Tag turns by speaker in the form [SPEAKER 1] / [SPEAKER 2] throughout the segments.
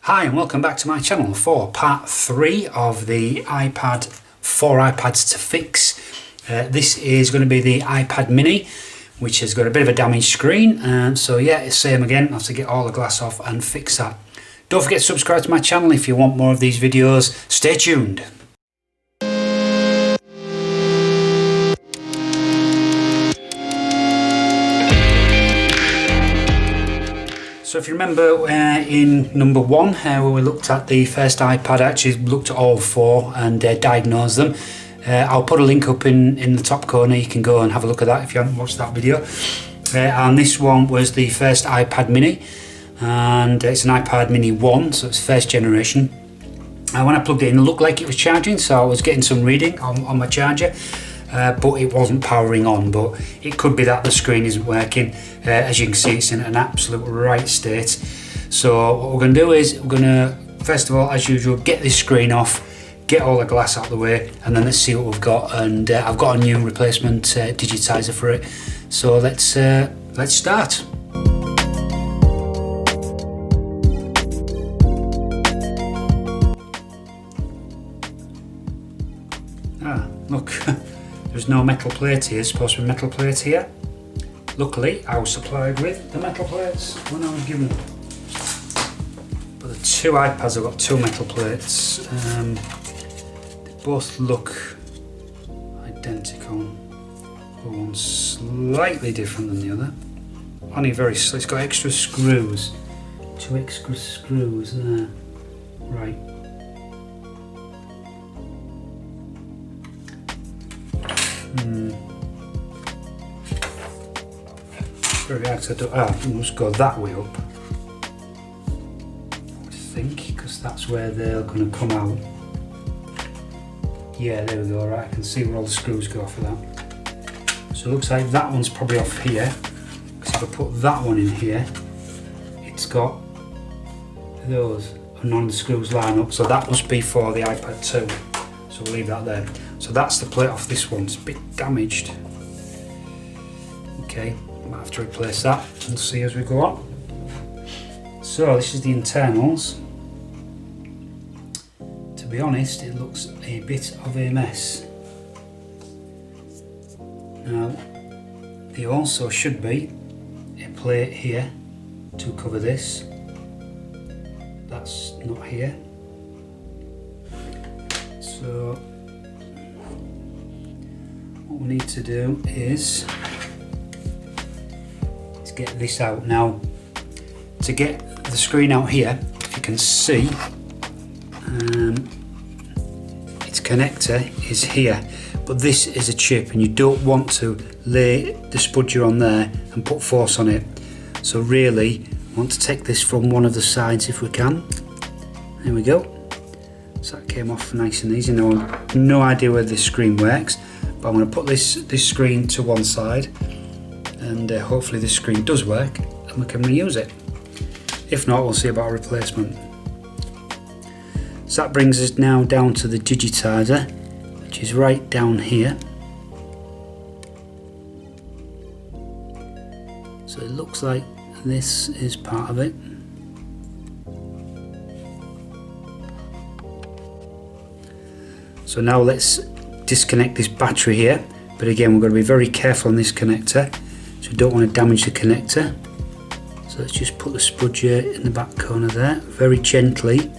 [SPEAKER 1] Hi and welcome back to my channel for part 3 of the iPad 4 iPads to fix. This is going to be the iPad mini, which has got a bit of a damaged screen, so yeah, it's same again. I have to get all the glass off and fix that. Don't forget to subscribe to my channel if you want more of these videos. Stay tuned. So if you remember in number 1 where we looked at the first iPad, I actually looked at all 4 and diagnosed them. I'll put a link up in the top corner. You can go and have a look at that if you haven't watched that video. And this one was the first iPad mini, and it's an iPad mini 1, so it's first generation. And when I plugged it in, it looked like it was charging, so I was getting some reading on my charger. But it wasn't powering on, but it could be that the screen isn't working. As you can see, it's in an absolute right state. So what we're going to do is we're going to, first of all, as usual, get this screen off, get all the glass out of the way, and then let's see what we've got. And I've got a new replacement digitizer for it, so let's start. Look. There's no metal plate here. It's supposed to be metal plate here. Luckily, I was supplied with the metal plates when I was given. But the 2 iPads have got 2 metal plates. They both look identical. One's slightly different than the other. Only very slightly. It's got extra screws. 2 extra screws there. Right. Very hard to do. You must go that way up, I think, because that's where they're going to come out. Yeah, there we go. Right, I can see where all the screws go for that. So it looks like that one's probably off here, because if I put that one in here, it's got those, and none of the screws line up, so that must be for the iPad 2. So we'll leave that there. So that's the plate off this one. It's a bit damaged. Okay, might have to replace that and see as we go on. So this is the internals. To be honest, it looks a bit of a mess. Now, there also should be a plate here to cover this. That's not here. So what we need to do is get this out. Now, to get the screen out here, if you can see, its connector is here, but this is a chip and you don't want to lay the spudger on there and put force on it. So really, I want to take this from one of the sides if we can. There we go. So that came off nice and easy. Now I have no idea where this screen works, but I'm going to put this screen to one side, and hopefully this screen does work and we can reuse it. If not, we'll see about a replacement. So that brings us now down to the digitizer, which is right down here. So it looks like this is part of it. So now let's disconnect this battery here, but again we're going to be very careful on this connector, so we don't want to damage the connector. So let's just put the spudger in the back corner there, very gently.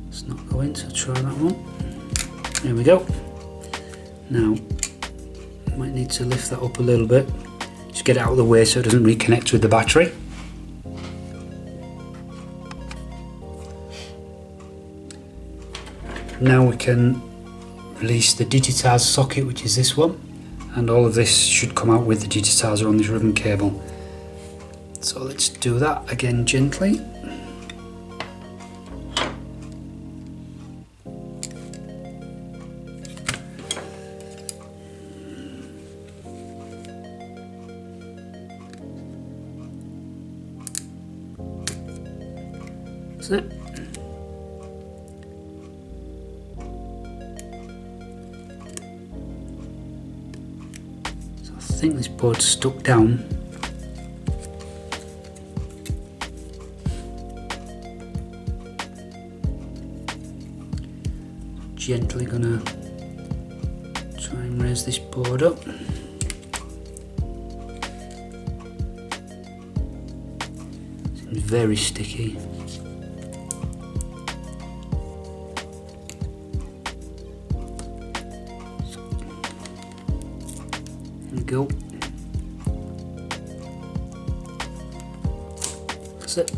[SPEAKER 1] It's not going, so try that one. There we go. Now, might need to lift that up a little bit, just get it out of the way so it doesn't reconnect with the battery. Now we can release the digitizer socket, which is this one, and all of this should come out with the digitizer on this ribbon cable. So let's do that again gently. That's it. I think this board's stuck down. gently gonna try and raise this board up. Seems very sticky. There we go. That's it.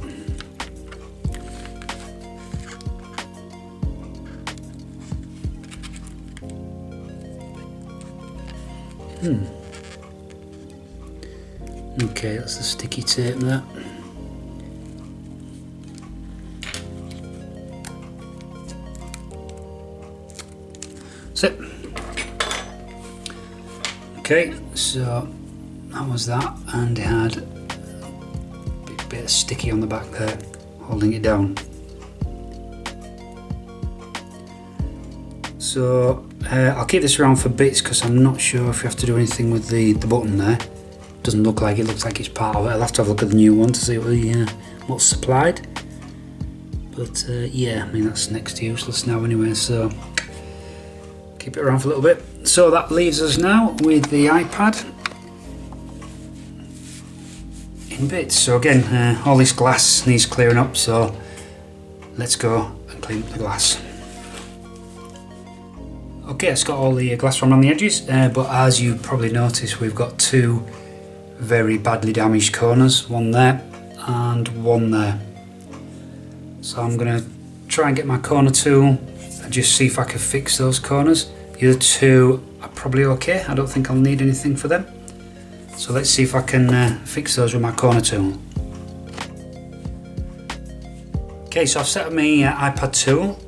[SPEAKER 1] Okay, that's the sticky tape there. That's it. Okay, so that was that, and it had a bit of sticky on the back there, holding it down. So I'll keep this around for bits because I'm not sure if you have to do anything with the button there. Doesn't look like it, looks like it's part of it. I'll have to have a look at the new one to see what's supplied. But yeah, I mean that's next to useless now anyway, so keep it around for a little bit. So that leaves us now with the iPad in bits. So again, all this glass needs clearing up, so let's go and clean up the glass. Okay, it's got all the glass from on the edges, but as you probably noticed, we've got two very badly damaged corners, one there and one there. So I'm going to try and get my corner tool and just see if I can fix those corners. The other two are probably okay, I don't think I'll need anything for them. So let's see if I can fix those with my corner tool. Okay, so I've set up my iPad tool.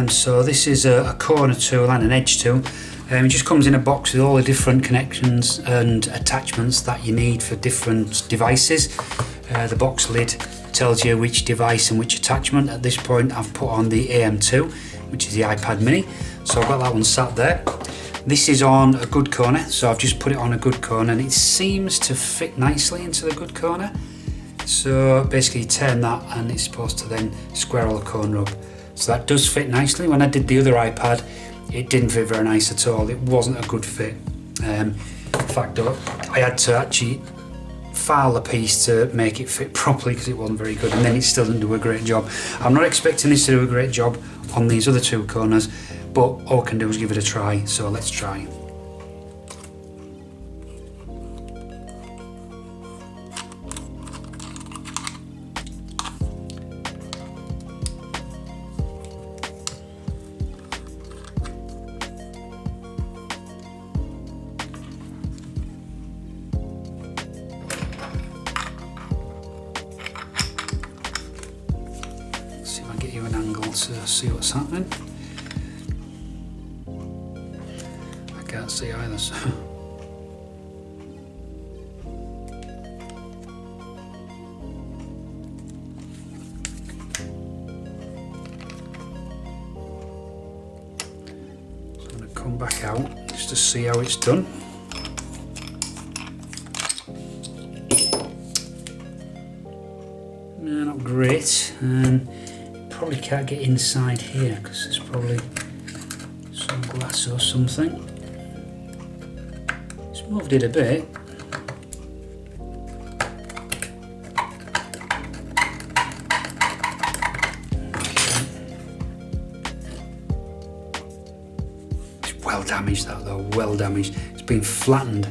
[SPEAKER 1] So this is a corner tool and an edge tool. It just comes in a box with all the different connections and attachments that you need for different devices. The box lid tells you which device and which attachment. At this point I've put on the AM2, which is the iPad mini. So I've got that one sat there. This is on a good corner, so I've just put it on a good corner and it seems to fit nicely into the good corner. So basically you turn that and it's supposed to then square all the corner up. So that does fit nicely. When I did the other iPad, it didn't fit very nice at all. It wasn't a good fit. In fact, I had to actually file the piece to make it fit properly because it wasn't very good, and then it still didn't do a great job. I'm not expecting this to do a great job on these other two corners, but all I can do is give it a try, so let's try. See if I can get you an angle to see what's happening. I can't see either, so. I'm going to come back out just to see how it's done. No, not great. Probably can't get inside here because there's probably some glass or something. It's moved it a bit. It's well damaged, that though, well damaged. It's been flattened.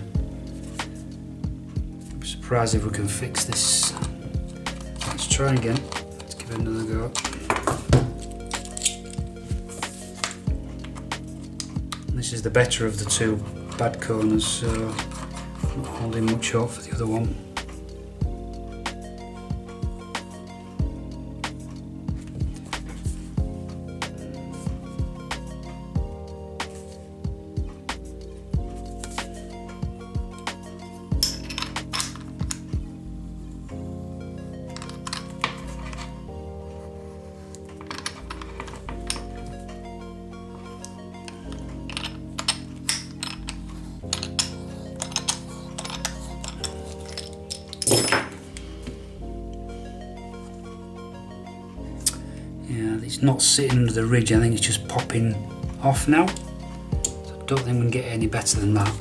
[SPEAKER 1] I'm surprised if we can fix this. Let's try again. Let's give it another go. This is the better of the two bad corners, so I'm not holding much hope for the other one. Yeah, it's not sitting under the ridge, I think it's just popping off now. So I don't think we can get any better than that.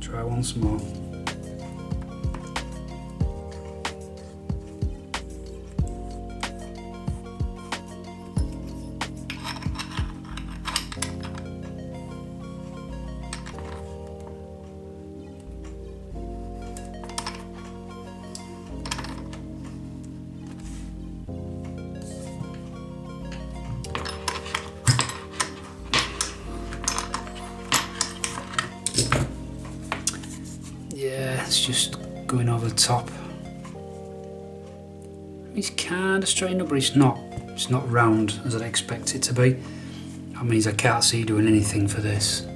[SPEAKER 1] Try once more. Yeah, it's just going over the top. It's kind of straightened up, but it's not round as I'd expect it to be. That means I can't see doing anything for this.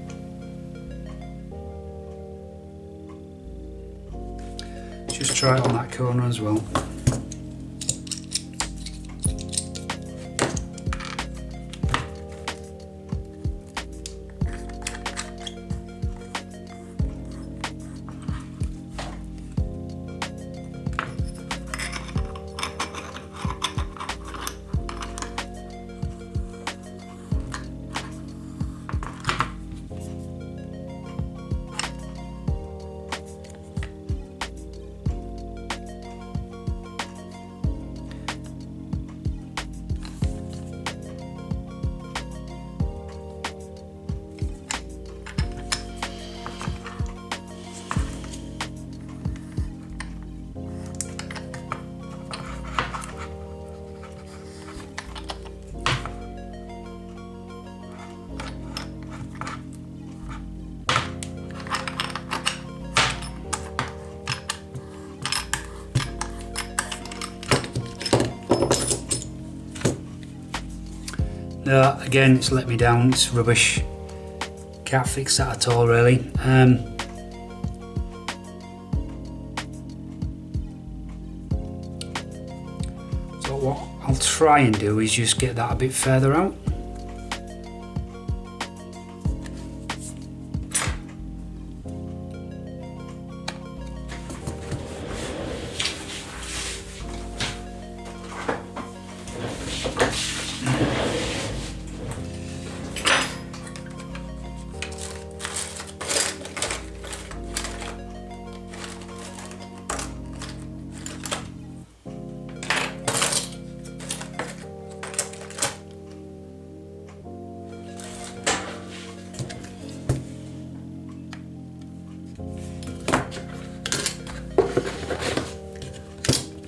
[SPEAKER 1] Just try it on that corner as well. No, again, it's let me down, it's rubbish. Can't fix that at all, really. So what I'll try and do is just get that a bit further out.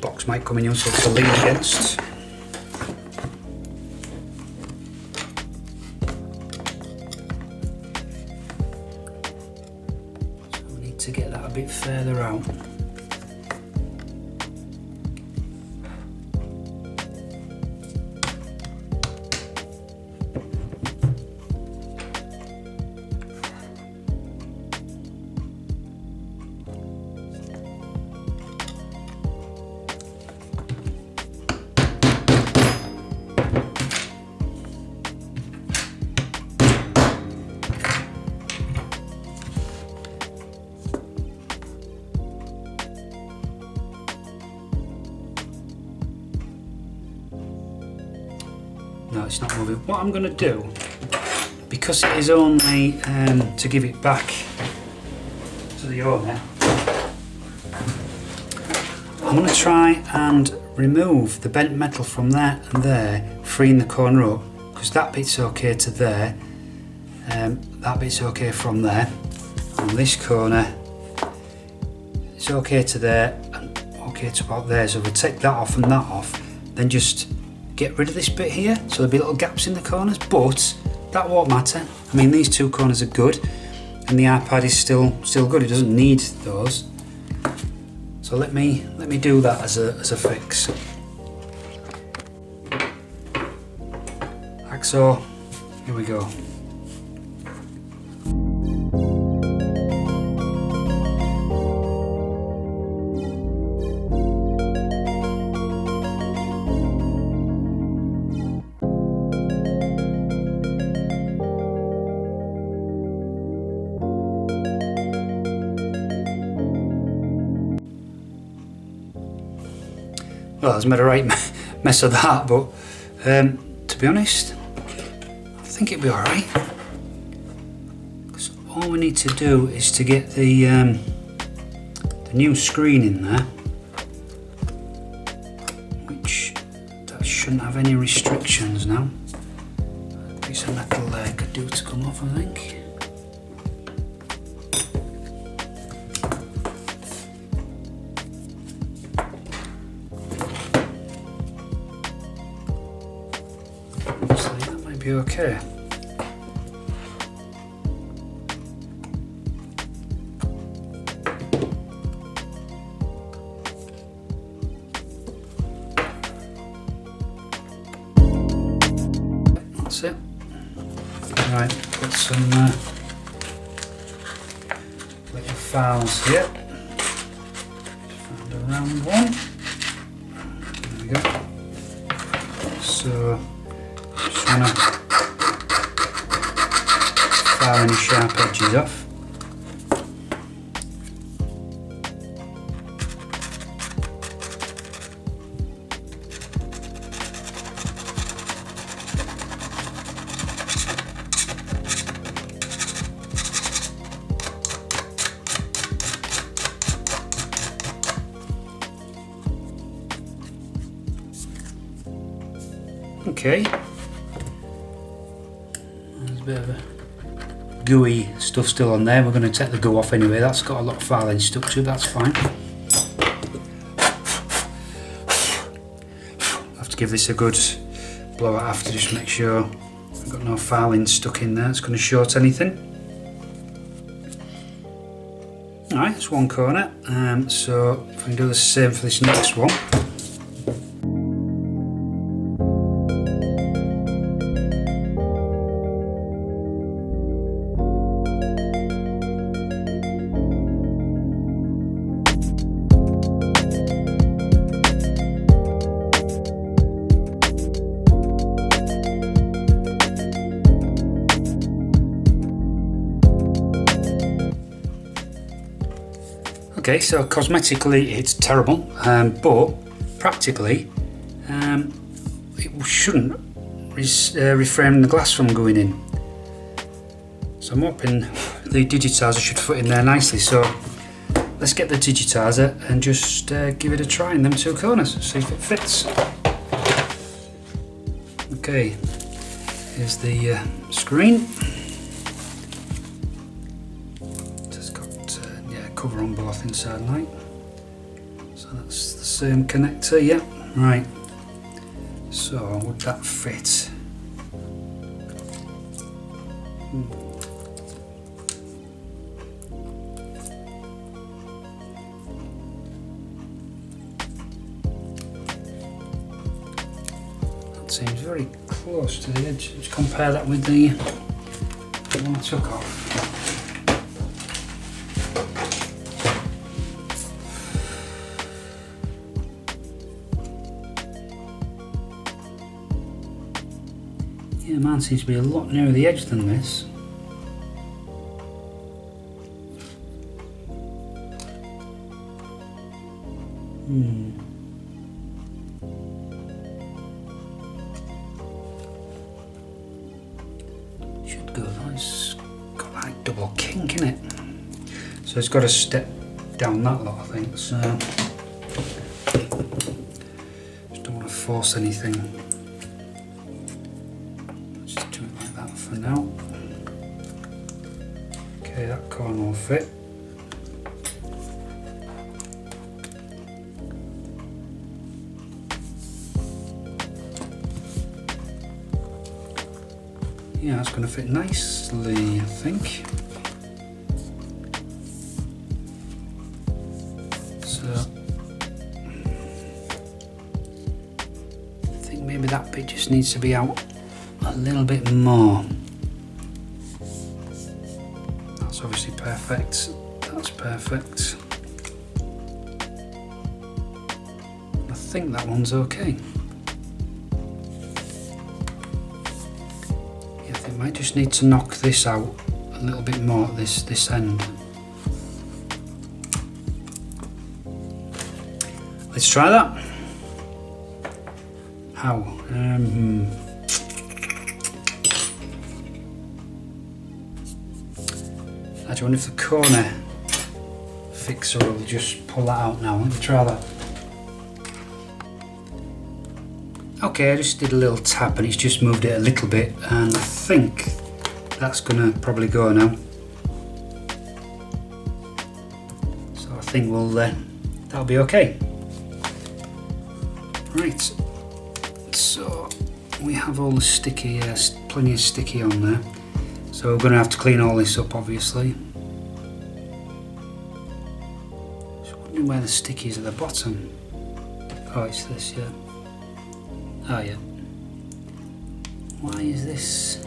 [SPEAKER 1] Box might come in useful to lean against. So we need to get that a bit further out. No, it's not moving. What I'm going to do, because it is only to give it back to the owner, I'm going to try and remove the bent metal from there and there, freeing the corner up, because that bit's okay to there, that bit's okay from there, and this corner it's okay to there and okay to about there. So if we take that off and that off, then just get rid of this bit here, so there'll be little gaps in the corners, but that won't matter. I mean, these two corners are good and the iPad is still good. It doesn't need those. So let me do that as a fix. Like so. Here we go. well, I've made a right mess of that, but to be honest, I think it'll be alright. So all we need to do is to get the new screen in there, which that shouldn't have any restrictions now. A piece of metal there could do to come off, I think. Be okay. That's it. Right, put some little files here. Found a round one. There we go. So just want to file any sharp edges off. Okay. There's a bit of a gooey stuff still on there. We're going to take the goo off anyway. That's got a lot of filing stuck to it, that's fine. I'll have to give this a good blow out after, just make sure I've got no filing stuck in there. It's going to short anything. Alright, that's one corner. So if I can do the same for this next one. Okay, so cosmetically it's terrible, but practically it shouldn't reframe the glass from going in. So I'm hoping the digitizer should fit in there nicely. So let's get the digitizer and just give it a try in them two corners, see if it fits. Okay, here's the screen. Cover on both inside and out. So that's the same connector, yeah. Right. So would that fit? That seems very close to the edge. Let's compare that with the one I took off. Yeah, mine seems to be a lot nearer the edge than this. Should go, it's got like double kink in it. So it's got to step down that lot, I think. So just don't want to force anything. For now. Okay, that corner will fit. Yeah, that's going to fit nicely, I think. So I think maybe that bit just needs to be out a little bit more. That's obviously perfect. That's perfect. I think that one's okay. Yeah, I think I might just need to knock this out a little bit more at this end. Let's try that. How? I wonder if the corner fixer will just pull that out now. Let me try that. Okay, I just did a little tap and it's just moved it a little bit, and I think that's gonna probably go now. So I think that'll be okay. Right, so we have all the sticky, plenty of sticky on there. So we're gonna have to clean all this up, obviously. Just wondering where the sticky is at the bottom. Oh, it's this, yeah. Oh yeah. Why is this?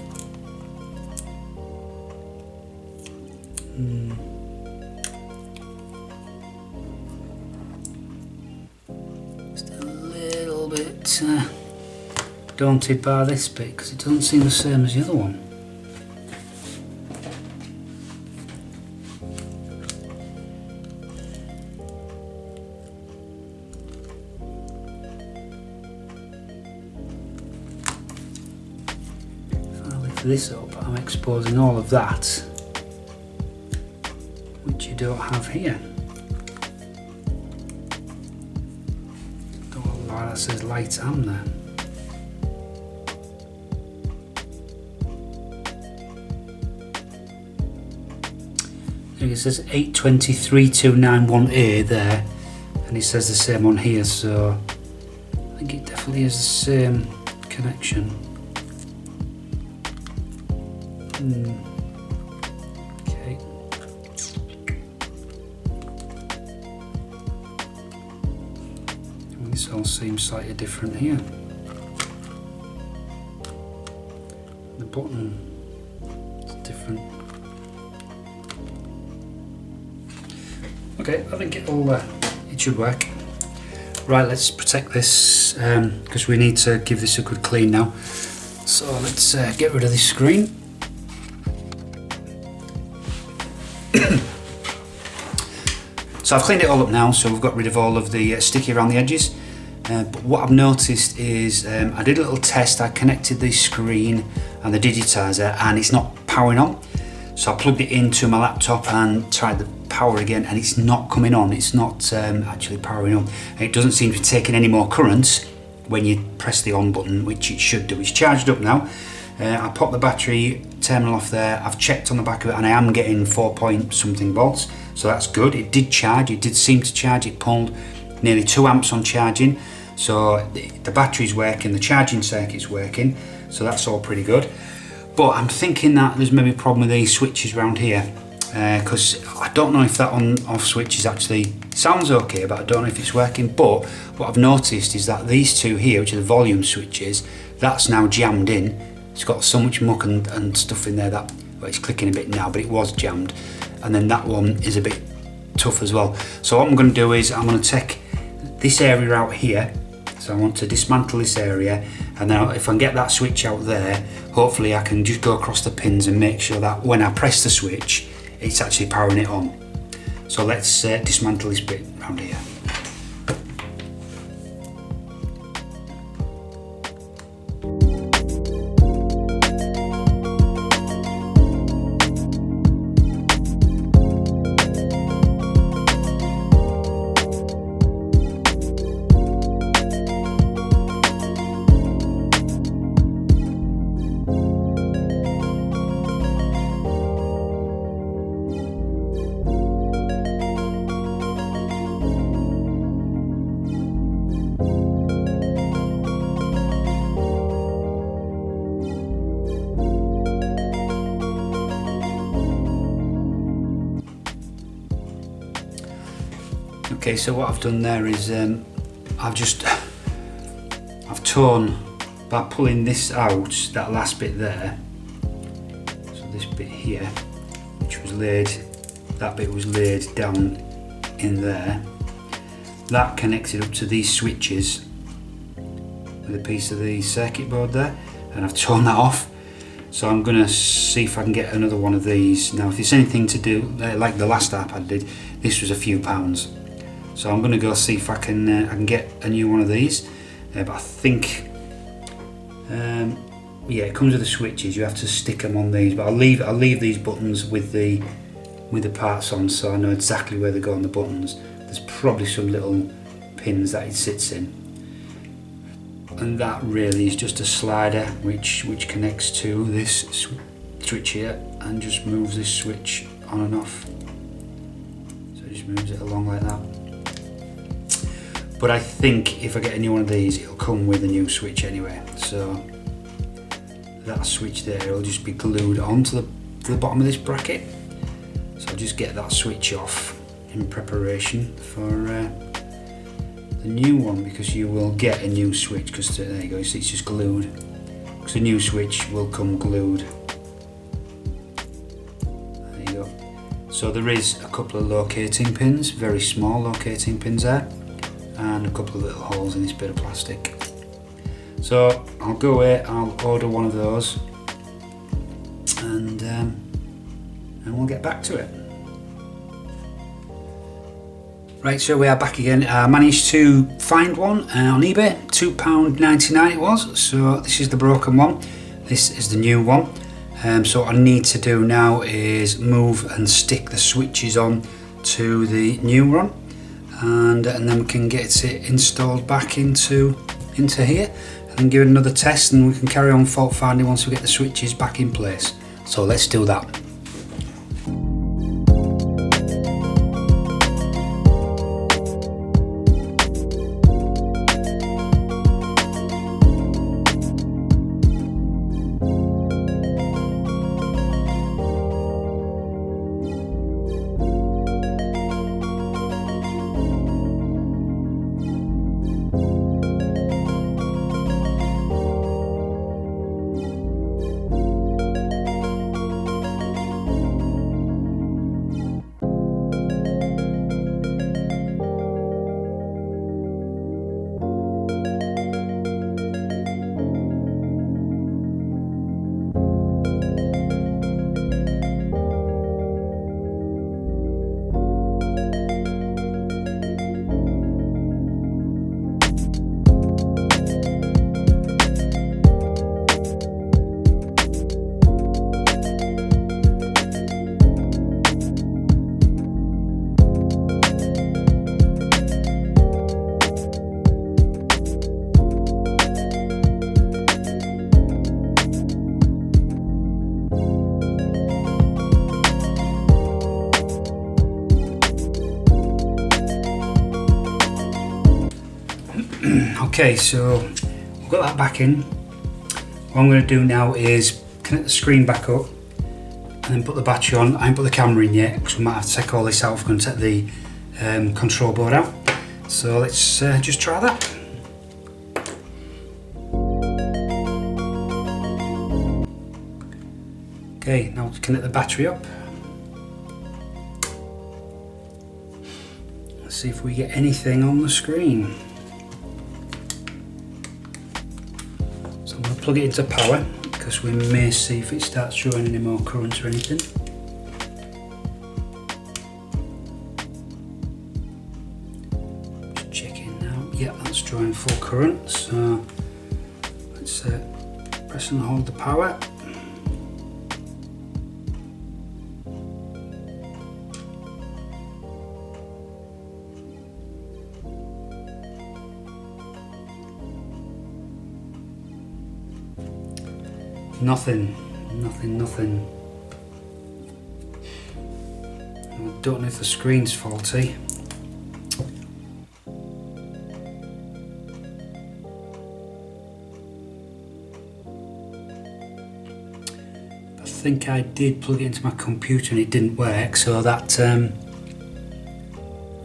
[SPEAKER 1] Just a little bit daunted by this bit because it doesn't seem the same as the other one. This up, I'm exposing all of that, which you don't have here. Don't know why that says light am there. It says 823.291A there, and it says the same on here, so I think it definitely is the same connection. Okay. Well, this all seems slightly different here. The button is different. Okay, I think it should work. Right, let's protect this because we need to give this a good clean now. So let's get rid of this screen. So I've cleaned it all up now, so we've got rid of all of the sticky around the edges. But what I've noticed is I did a little test. I connected the screen and the digitizer and it's not powering on. So I plugged it into my laptop and tried the power again and it's not coming on. It's not actually powering on. It doesn't seem to be taking any more current when you press the on button, which it should do. It's charged up now. I popped the battery terminal off there. I've checked on the back of it and I am getting 4 point something volts, so that's good. It did charge, it did seem to charge. It pulled nearly 2 amps on charging, so the battery's working, the charging circuit's working, so that's all pretty good. But I'm thinking that there's maybe a problem with these switches around here, because I don't know if that on off switch is actually sounds okay, but I don't know if it's working. But what I've noticed is that these two here, which are the volume switches, that's now jammed in. It's got so much muck and stuff in there that, well, it's clicking a bit now, but it was jammed. And then that one is a bit tough as well. So what I'm going to do is I'm going to take this area out here. So I want to dismantle this area, and then if I can get that switch out there, hopefully I can just go across the pins and make sure that when I press the switch, it's actually powering it on. So let's dismantle this bit around here. Okay, so what I've done there is I've torn by pulling this out, that last bit there. So this bit here, which was laid, that bit was laid down in there. That connected up to these switches with a piece of the circuit board there, and I've torn that off. So I'm gonna see if I can get another one of these. Now, if it's anything to do like the last iPad did, this was a few pounds. So I'm going to go see if I can get a new one of these, but I think Yeah, it comes with the switches. You have to stick them on these, but I'll leave these buttons with the parts on, so I know exactly where they go on the buttons. There's probably some little pins that it sits in, and that really is just a slider which connects to this switch here and just moves this switch on and off. So it just moves it along like that. But I think if I get a new one of these, it'll come with a new switch anyway. So that switch there will just be glued onto the bottom of this bracket. So I'll just get that switch off in preparation for the new one, because you will get a new switch, because there you go, you see it's just glued, because the new switch will come glued. There you go. So there is a couple of locating pins, very small locating pins there, and a couple of little holes in this bit of plastic. So I'll go away, I'll order one of those, and we'll get back to it. Right, so we are back again. I managed to find one on eBay, £2.99 it was. So this is the broken one, this is the new one. So what I need to do now is move and stick the switches on to the new one, and then we can get it installed back into here, and give it another test, and we can carry on fault finding once we get the switches back in place. So let's do that. Okay, so we've got that back in. What I'm going to do now is connect the screen back up and then put the battery on. I haven't put the camera in yet because we might have to take all this out. We're going to take the control board out. So let's just try that. Okay, now to connect the battery up. Let's see if we get anything on the screen. So I'm going to plug it into power because we may see if it starts showing any more current or anything. Just checking now. Yeah, that's drawing full current. So let's press and hold the power. Nothing. I don't know if the screen's faulty. I think I did plug it into my computer and it didn't work, so that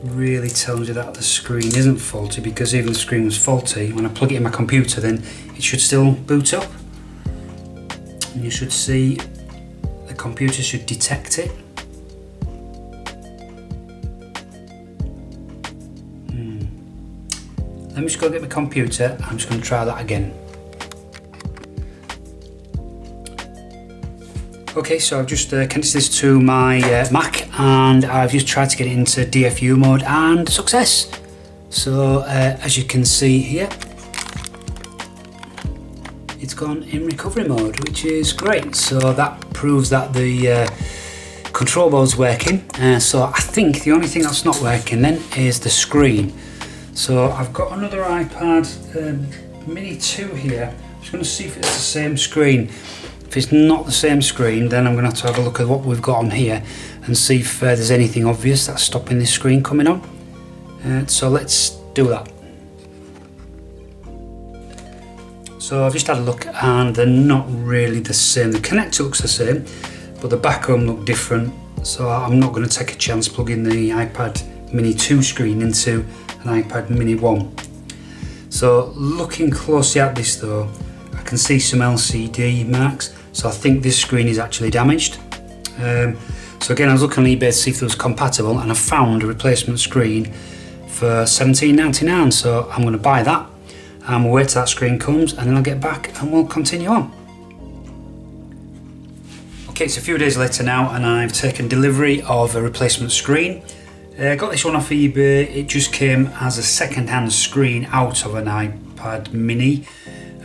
[SPEAKER 1] really tells you that the screen isn't faulty, because even if the screen was faulty, when I plug it in my computer then it should still boot up. And you should see the computer should detect it. Let me just go get my computer. I'm just going to try that again. Okay, so I've just connected this to my Mac and I've just tried to get it into DFU mode and success. So as you can see here, it's gone in recovery mode, which is great. So that proves that the control board's working. So I think the only thing that's not working then is the screen. So I've got another iPad Mini 2 here. I'm just going to see if it's the same screen. If it's not the same screen, then I'm going to have a look at what we've got on here and see if there's anything obvious that's stopping this screen coming on. So let's do that. So I've just had a look and they're not really the same. The connector looks the same, but the back home look different. So I'm not going to take a chance plugging the iPad Mini 2 screen into an iPad Mini 1. So looking closely at this though, I can see some LCD marks. So I think this screen is actually damaged. So again, I was looking on eBay to see if it was compatible, and I found a replacement screen for $17.99. So I'm going to buy that. And we'll wait till that screen comes, and then I'll get back and we'll continue on. Okay, it's a few days later now, and I've taken delivery of a replacement screen. Got this one off eBay. It just came as a second-hand screen out of an iPad Mini,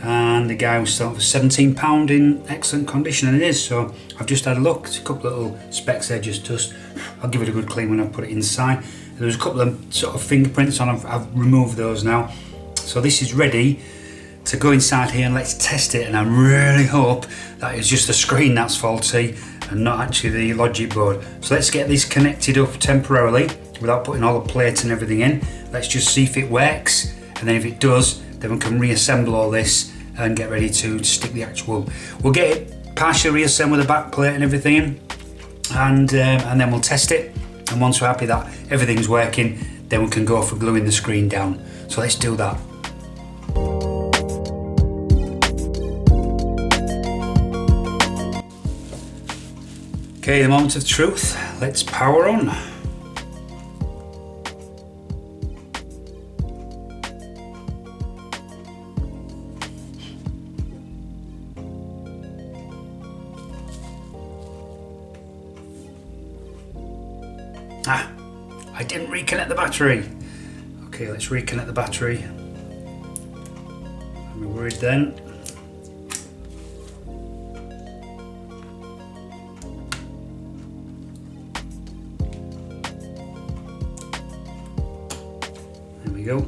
[SPEAKER 1] and the guy was selling for £17 in excellent condition, and it is. So I've just had a look. There's a couple of little specks there, just dust. I'll give it a good clean when I put it inside. There was a couple of sort of fingerprints on. I've removed those now. So this is ready to go inside here and let's test it, and I really hope that it's just the screen that's faulty and not actually the logic board. So let's get this connected up temporarily without putting all the plates and everything in. Let's just see if it works, and then if it does, then we can reassemble all this and get ready to stick the actual. We'll get it partially reassembled with the back plate and everything in, and then we'll test it. And once we're happy that everything's working, then we can go for gluing the screen down. So let's do that. Okay, the moment of truth. Let's power on. I didn't reconnect the battery. Okay, let's reconnect the battery. I'm worried then. There we go.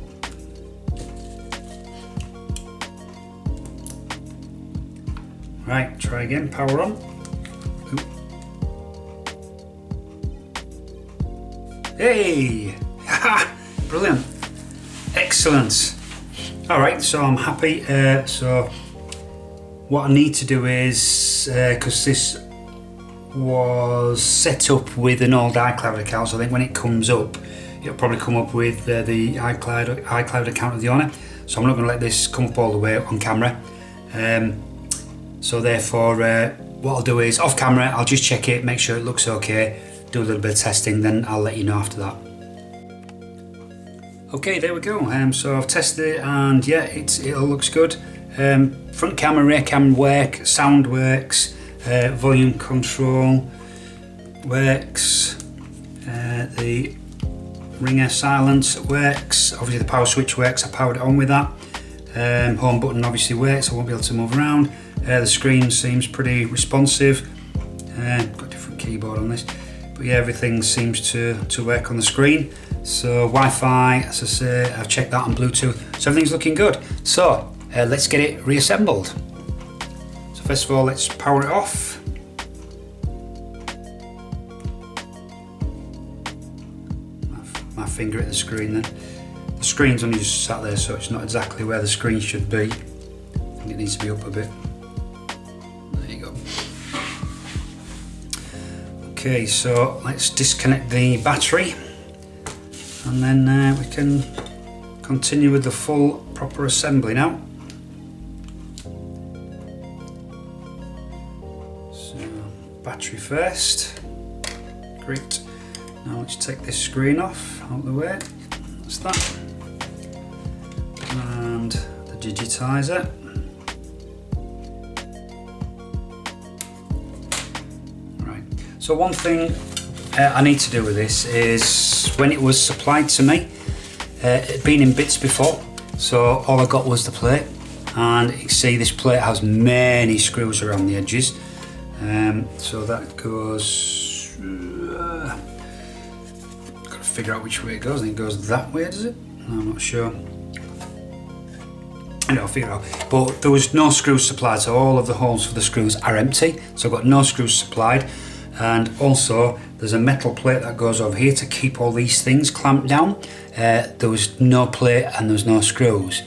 [SPEAKER 1] Right, try again, power on. Hey! Brilliant. Excellent. Alright, so I'm happy. So what I need to do is, because this was set up with an old iCloud account, so I think when it comes up, it'll probably come up with the iCloud account of the owner. So I'm not going to let this come up all the way on camera. So therefore, what I'll do is, off camera, I'll just check it, make sure it looks okay, do a little bit of testing, then I'll let you know after that. Okay, there we go. So I've tested it, and yeah, it all looks good. Front camera, rear camera work, sound works, volume control works, the ringer silence works, obviously the power switch works, I powered it on with that. Home button obviously works, I won't be able to move around. The screen seems pretty responsive. Got a different keyboard on this. But yeah, everything seems to work on the screen. So Wi-Fi, as I say, I've checked that on Bluetooth. So everything's looking good. So let's get it reassembled. So first of all, let's power it off. My finger at the screen then. The screen's only just sat there, so it's not exactly where the screen should be. I think it needs to be up a bit. There you go. Okay, so let's disconnect the battery, and then we can continue with the full proper assembly now. So battery first, great. Now let's take this screen off, out of the way, that's that. And the digitizer. So one thing I need to do with this is, when it was supplied to me, it had been in bits before, so all I got was the plate, and you can see this plate has many screws around the edges. So that goes, gotta figure out which way it goes. I think it goes that way, does it? I'm not sure. I'll figure it out. But there was no screws supplied, so all of the holes for the screws are empty. So I've got no screws supplied, and also there's a metal plate that goes over here to keep all these things clamped down. There was no plate and there was no screws.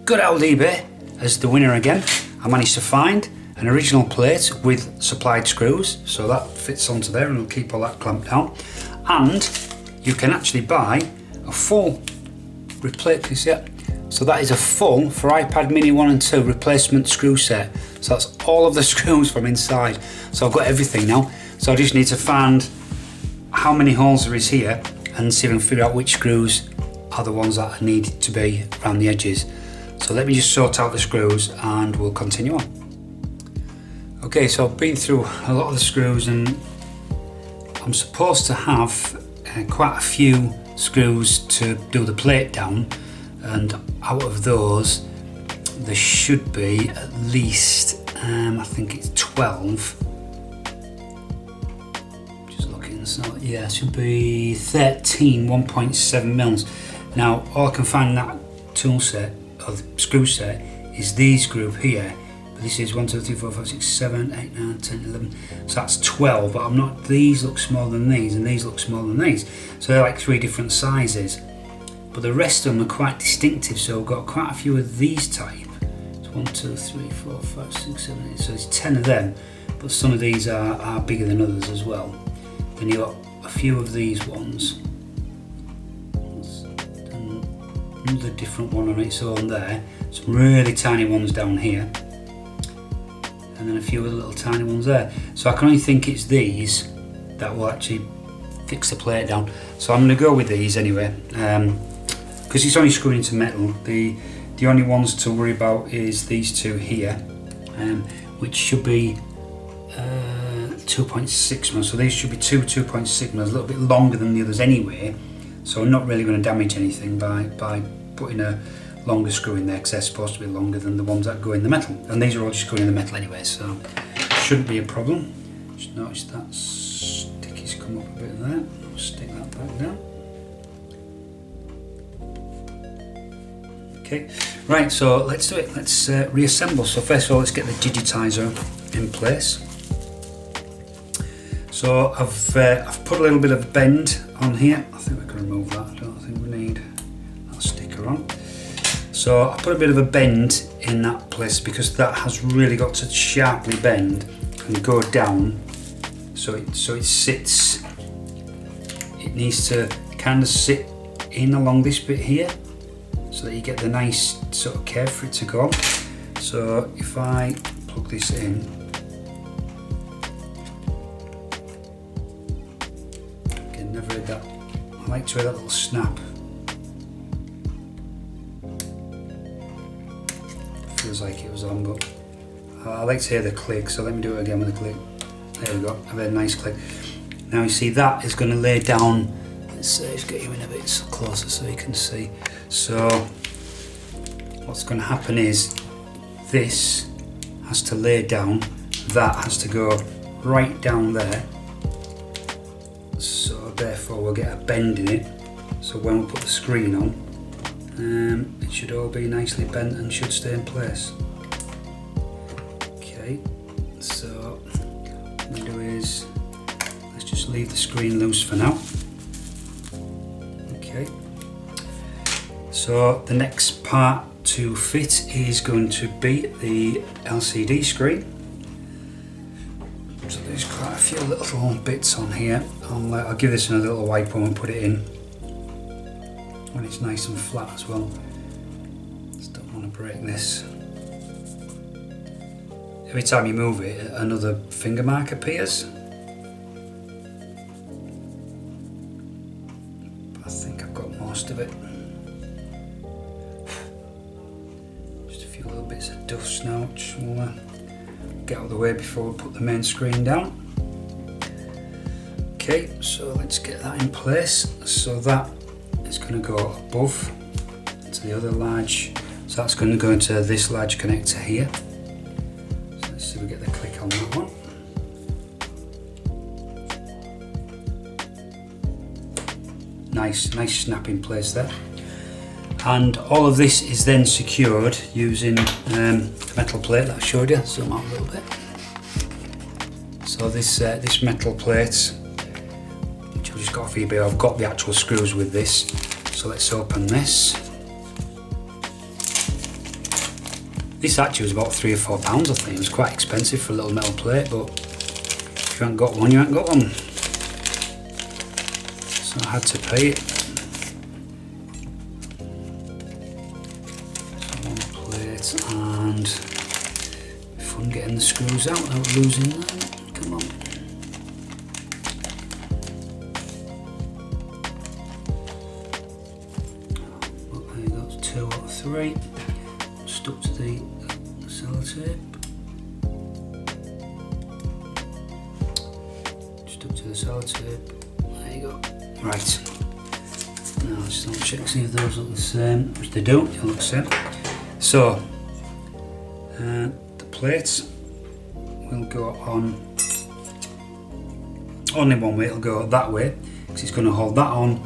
[SPEAKER 1] Good old eBay as the winner again. I managed to find an original plate with supplied screws, so that fits onto there and will keep all that clamped down. And you can actually buy a full replacement. Yeah. So that is a full, for iPad mini 1 and 2, replacement screw set. So that's all of the screws from inside. So I've got everything now. So I just need to find how many holes there is here and see if I can figure out which screws are the ones that need to be around the edges. So let me just sort out the screws and we'll continue on. Okay, so I've been through a lot of the screws and I'm supposed to have quite a few screws to do the plate down, and out of those there should be at least I think it's 12. Just looking, so yeah, it should be 13 1.7 mils. Now all I can find in that tool set or the screw set is these group here, but this is 1 2 3 4 5 6 7 8 9 10 11, so that's 12. But I'm not, these look smaller than these and these look smaller than these, so they're like 3 different sizes. But the rest of them are quite distinctive, so I've got quite a few of these type. It's 1 2 3 4 5 6 7 8, so there's 10 of them, but some of these are bigger than others as well. Then you've got a few of these ones, another different one on its own there, some really tiny ones down here, and then a few other little tiny ones there. So I can only think it's these that will actually fix the plate down. So I'm going to go with these anyway, because it's only screwing into metal. The only ones to worry about is these two here, which should be 2.6 mils. So these should be 2.6 mils, a little bit longer than the others anyway. So I'm not really going to damage anything by putting a longer screw in there, because they're supposed to be longer than the ones that go in the metal. And these are all just going in the metal anyway, so shouldn't be a problem. Just notice that sticky's come up a bit there. I'll stick that back down. Okay, right, so let's do it. Let's reassemble. So first of all, let's get the digitizer in place. So I've put a little bit of bend on here. I think we can remove that. I don't think we need that sticker on. So I put a bit of a bend in that place because that has really got to sharply bend and go down. So it sits. It needs to kind of sit in along this bit here, so that you get the nice sort of curve for it to go. So if I plug this in, again, never heard that. I like to hear that little snap. Feels like it was on, but I like to hear the click. So let me do it again with the click. There we go. A very nice click. Now you see that is going to lay down. Let's get you in a bit closer so you can see. So what's going to happen is this has to lay down, that has to go right down there, so therefore we'll get a bend in it. So when we put the screen on, it should all be nicely bent and should stay in place. Okay, so what we'll do is let's just leave the screen loose for now. Okay. So the next part to fit is going to be the LCD screen. So there's quite a few little bits on here. I'll give this another little wipe when we put it in, when it's nice and flat as well. Just don't want to break this. Every time you move it, another finger mark appears. But I think I've got most of it. Little bits of dust now, which we'll get out of the way before we put the main screen down. Okay, so let's get that in place. So that is going to go above to the other large So that's going to go into this large connector here. So let's see if we get the click on that one. Nice snap in place there. And all of this is then secured using the metal plate that I showed you. Zoom out a little bit. So this metal plate, which I've just got off eBay, I've got the actual screws with this. So let's open this. This actually was about £3 or £4, I think. It was quite expensive for a little metal plate, but if you haven't got one, you haven't got one. So I had to pay it. So one plate, and fun getting the screws out without losing them. Come on. Well, there you go, it's 2 out of 3. Stuck to the sellotape. Stuck to the sellotape. There you go. Right. Now let's double check, see if those look the same, which they don't, they look the same. So, the plates will go on only one way, it'll go that way, because it's going to hold that on,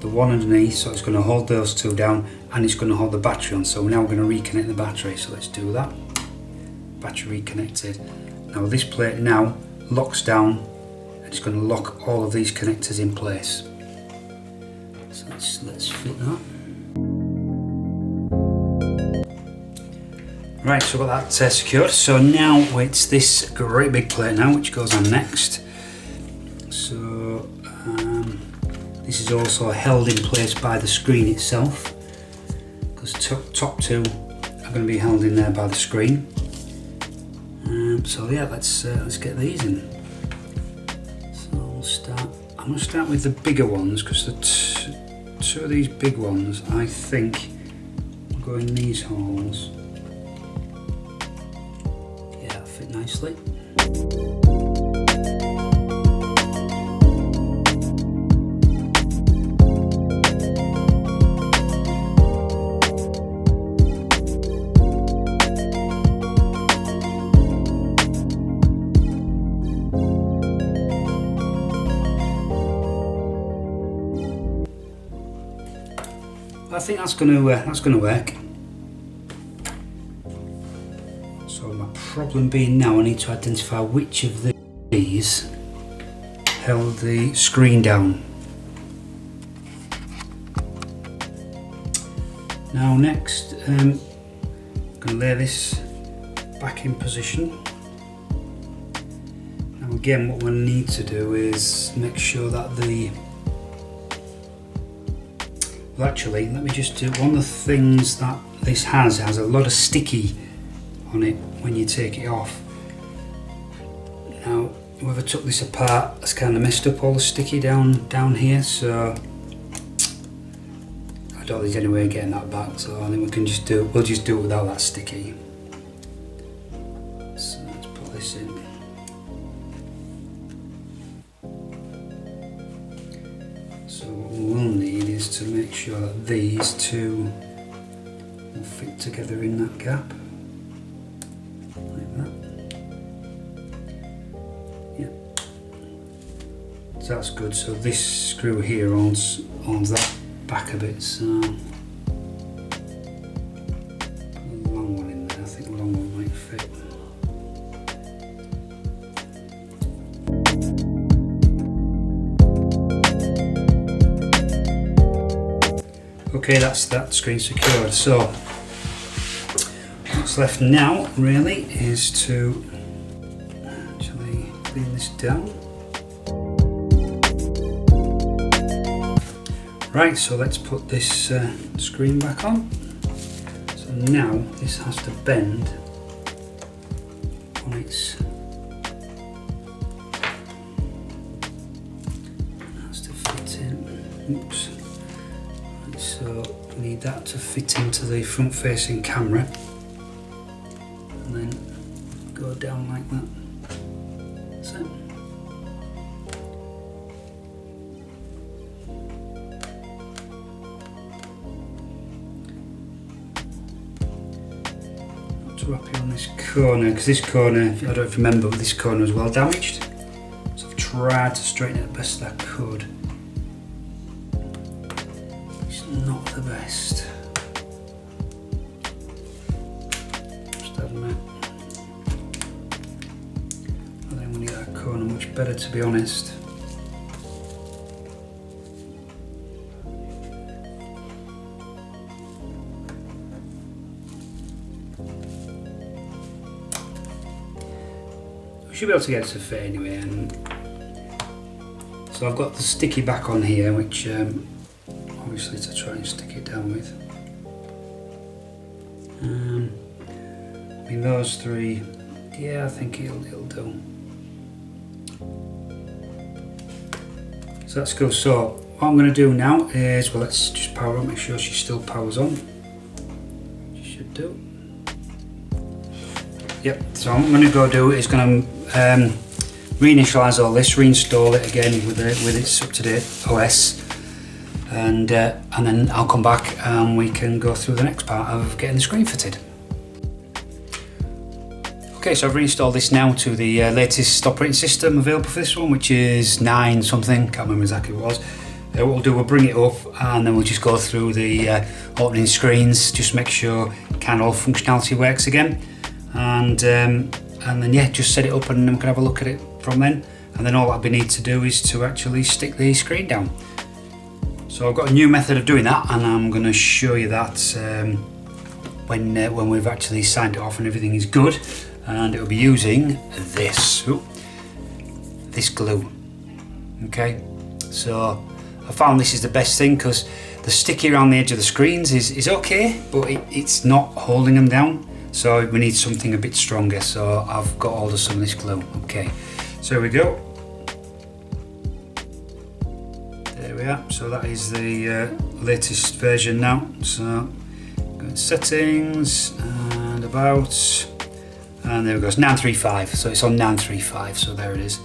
[SPEAKER 1] the one underneath, so it's going to hold those two down, and it's going to hold the battery on. So now we're going to reconnect the battery, so let's do that. Battery reconnected. Now this plate now locks down, and it's going to lock all of these connectors in place. So let's fit that. Right, so we've got that secured. So now it's this great big plate now, which goes on next. So this is also held in place by the screen itself, because top two are going to be held in there by the screen. So yeah, let's get these in. So we'll start. I'm going to start with the bigger ones, because the two of these big ones, I think, will go in these holes. Yeah, fit nicely. I think that's going to work. So my problem being now, I need to identify which of these held the screen down. Now next, I'm going to lay this back in position. Now again, what we need to do is make sure that well, actually, let me just do one of the things that this has a lot of sticky on it when you take it off. Now, whoever took this apart has kind of messed up all the sticky down here, so I don't think there's any way of getting that back. So I think we'll just do it without that sticky. So let's put this in. So what we will need is to make sure that these two will fit together in that gap, like that. Yeah. So that's good. So this screw here owns that back a bit. So put a long one in there. I think a long one might fit. Okay, that's that screen secured. So what's left now really is to actually clean this down. Right, so let's put this screen back on. So now this has to bend on its, has to fit in. Oops. So we need that to fit into the front facing camera, and then go down like that. That's it. swap it on this corner, because this corner, I don't know if you remember, but this corner was well damaged. So I've tried to straighten it the best I could. It's not the best. Just admit. I think we need that corner much better, to be honest. Should be able to get it to fit anyway. And so I've got the sticky back on here, which obviously to try and stick it down with. I mean those three, yeah, I think it'll do. So that's cool. So what I'm going to do now is, well, let's just power up, make sure she still powers on. She should do. Yep, so what I'm going to go do is going to reinitialize all this, reinstall it again with its up-to-date OS, and then I'll come back and we can go through the next part of getting the screen fitted. Okay, so I've reinstalled this now to the latest operating system available for this one, which is 9 something, can't remember exactly what it was. What we'll do, we'll bring it up and then we'll just go through the opening screens, just make sure kind of all functionality works again. And then yeah, just set it up and then we can have a look at it from then. And then all that we need to do is to actually stick the screen down. So I've got a new method of doing that, and I'm going to show you that when we've actually signed it off and everything is good. And it will be using this glue. Okay, so I found this is the best thing because the sticky around the edge of the screens is okay, but it's not holding them down. So we need something a bit stronger, so I've got hold of some of this glue. Okay, so here we go. There we are. So that is the latest version now. So go in settings and about, and there it goes, 935. So it's on 935, so there it is.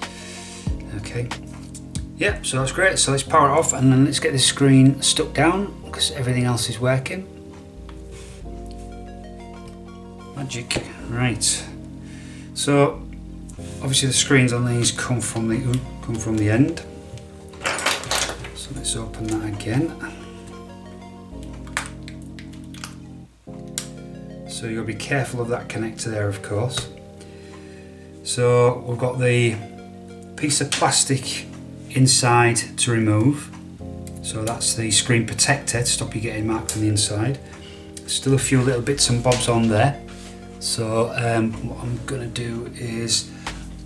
[SPEAKER 1] Okay. Yeah, so that's great. So let's power it off and then let's get this screen stuck down because everything else is working. Magic. Right. So obviously the screens on these come from the end. So let's open that again. So you've got to be careful of that connector there, of course. So we've got the piece of plastic inside to remove. So that's the screen protector to stop you getting marked on the inside. Still a few little bits and bobs on there. So what I'm going to do is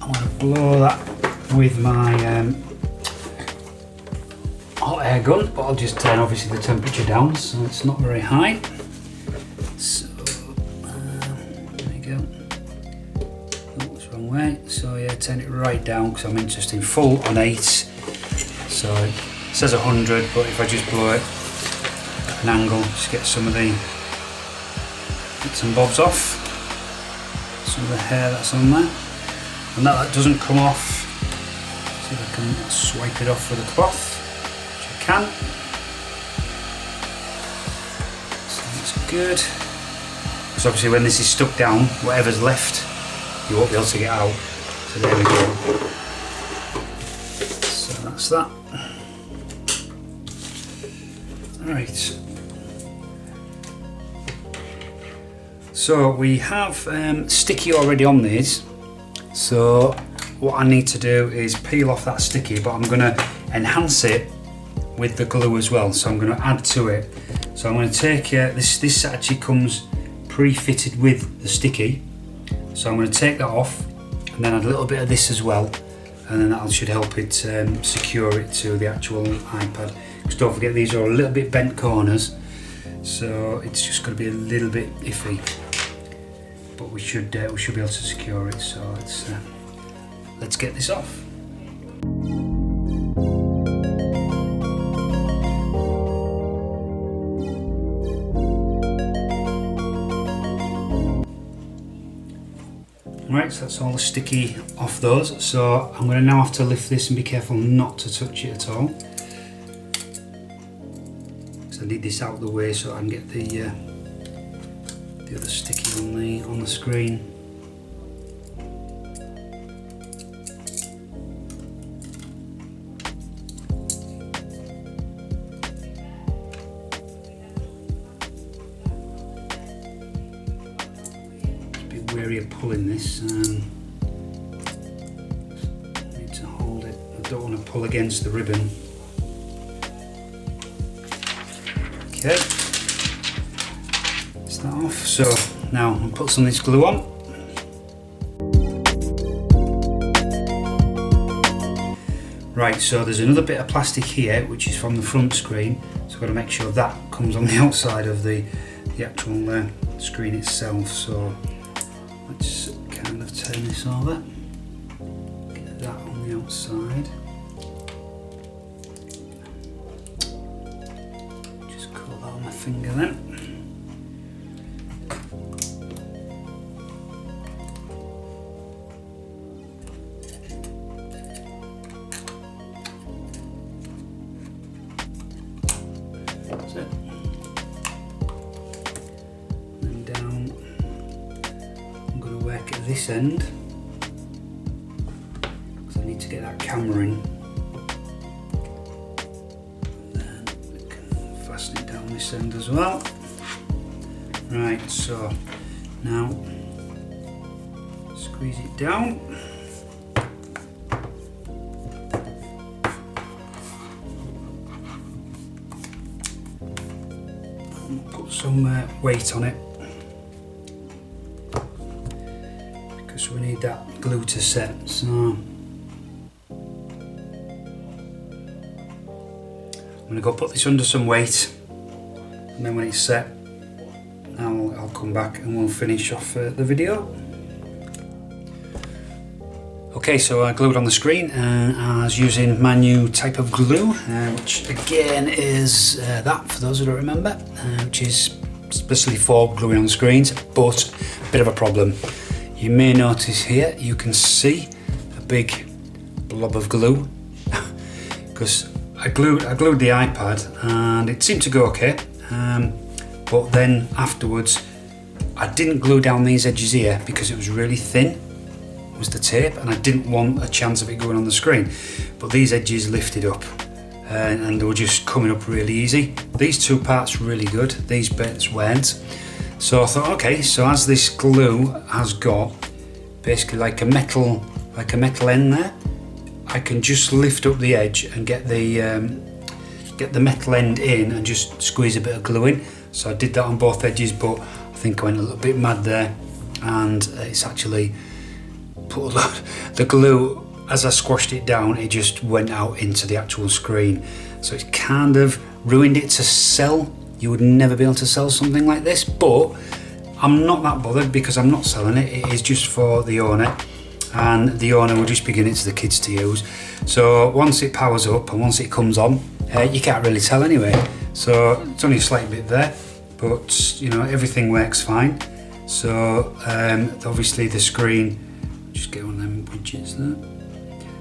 [SPEAKER 1] I'm going to blow that with my hot air gun, but I'll just turn obviously the temperature down so it's not very high. So there we go. Oh, it's the wrong way. So yeah, turn it right down because I'm interested in full on 8. So it says 100, but if I just blow it at an angle, just get some of the bits and bobs off. Some of the hair that's on there, and that doesn't come off. See if I can swipe it off with a cloth, which I can. So that's good. Because obviously when this is stuck down, whatever's left, you won't be able to get out. So there we go. So that's that. Right. So we have sticky already on these, so what I need to do is peel off that sticky, but I'm going to enhance it with the glue as well, so I'm going to add to it. So I'm going to take this actually comes pre-fitted with the sticky, so I'm going to take that off and then add a little bit of this as well, and then that should help it secure it to the actual iPad. Because don't forget, these are a little bit bent corners, so it's just going to be a little bit iffy. But we should be able to secure it. So let's get this off. Right, so that's all the sticky off those. So I'm going to now have to lift this and be careful not to touch it at all. Because I need this out of the way so I can get the the other sticky on the screen. Wary of pulling this. Need to hold it. I don't want to pull against the ribbon. Okay, it's that off. So now I'll put some of this glue on. Right, so there's another bit of plastic here which is from the front screen, so I've got to make sure that comes on the outside of the actual screen itself. So let's kind of turn this over, get that on the outside, just curl that on my finger then. That's it. And down. Work at this end because I need to get that camera in. And then we can fasten it down this end as well. Right, so now squeeze it down. And put some weight on it. So we need that glue to set, so I'm going to go put this under some weight, and then when it's set I'll come back and we'll finish off the video. Okay, so I glued on the screen I was using my new type of glue, which again is that, for those who don't remember, which is especially for gluing on screens, but a bit of a problem. You may notice here, you can see a big blob of glue because I glued the iPad and it seemed to go okay, but then afterwards I didn't glue down these edges here because it was really thin, was the tape, and I didn't want a chance of it going on the screen, but these edges lifted up and they were just coming up really easy. These two parts really good, these bits weren't. So I thought, okay, so as this glue has got basically like a metal end there, I can just lift up the edge and get the metal end in and just squeeze a bit of glue in. So I did that on both edges, but I think I went a little bit mad there, and it's actually put the glue, as I squashed it down, it just went out into the actual screen. So it's kind of ruined it to sell. You would never be able to sell something like this, but I'm not that bothered because I'm not selling it. It is just for the owner, and the owner will just be giving it to the kids to use. So once it powers up and once it comes on, you can't really tell anyway. So it's only a slight bit there, but you know, everything works fine. So obviously the screen, just get one of them widgets there.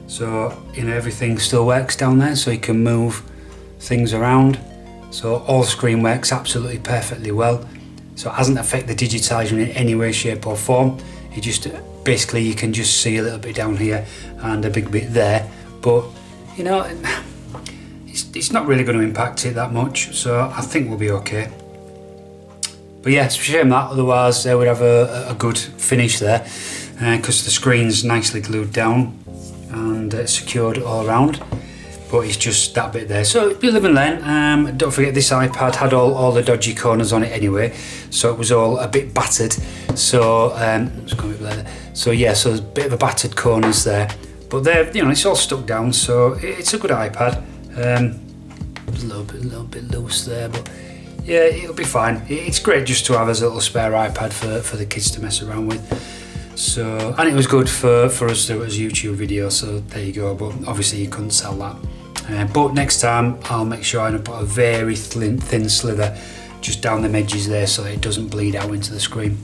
[SPEAKER 1] So you know, everything still works down there, so you can move things around. So all screen works absolutely perfectly well. So it hasn't affected the digitising in any way, shape or form. It just, basically you can just see a little bit down here and a big bit there. But you know, it's not really going to impact it that much. So I think we'll be okay. But yeah, it's a shame that, otherwise they would have a good finish there, because the screen's nicely glued down and secured all around. But it's just that bit there. So we live and learn. Don't forget, this iPad had all the dodgy corners on it anyway, so it was all a bit battered. So so yeah, so there's a bit of a battered corners there, but they're, you know, it's all stuck down, so it's a good iPad. A little bit loose there, but yeah, it'll be fine. It's great just to have as a little spare iPad for the kids to mess around with. So, and it was good for us to do it as a YouTube video, so there you go. But obviously you couldn't sell that. But next time I'll make sure I put a very thin slither just down the edges there so that it doesn't bleed out into the screen.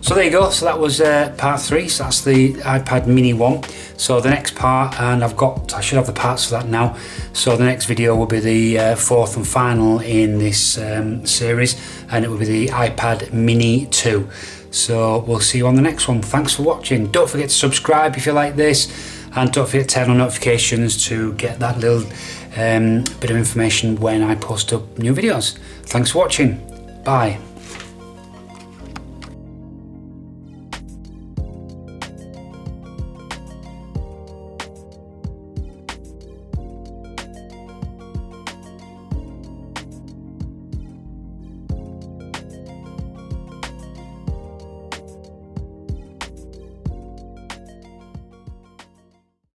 [SPEAKER 1] So there you go, so that was part 3, so that's the iPad mini 1. So the next part, and I should have the parts for that now, so the next video will be the 4th and final in this series, and it will be the iPad mini 2. So we'll see you on the next one. Thanks for watching. Don't forget to subscribe if you like this, and don't forget to turn on notifications to get that little bit of information when I post up new videos. Thanks for watching. Bye.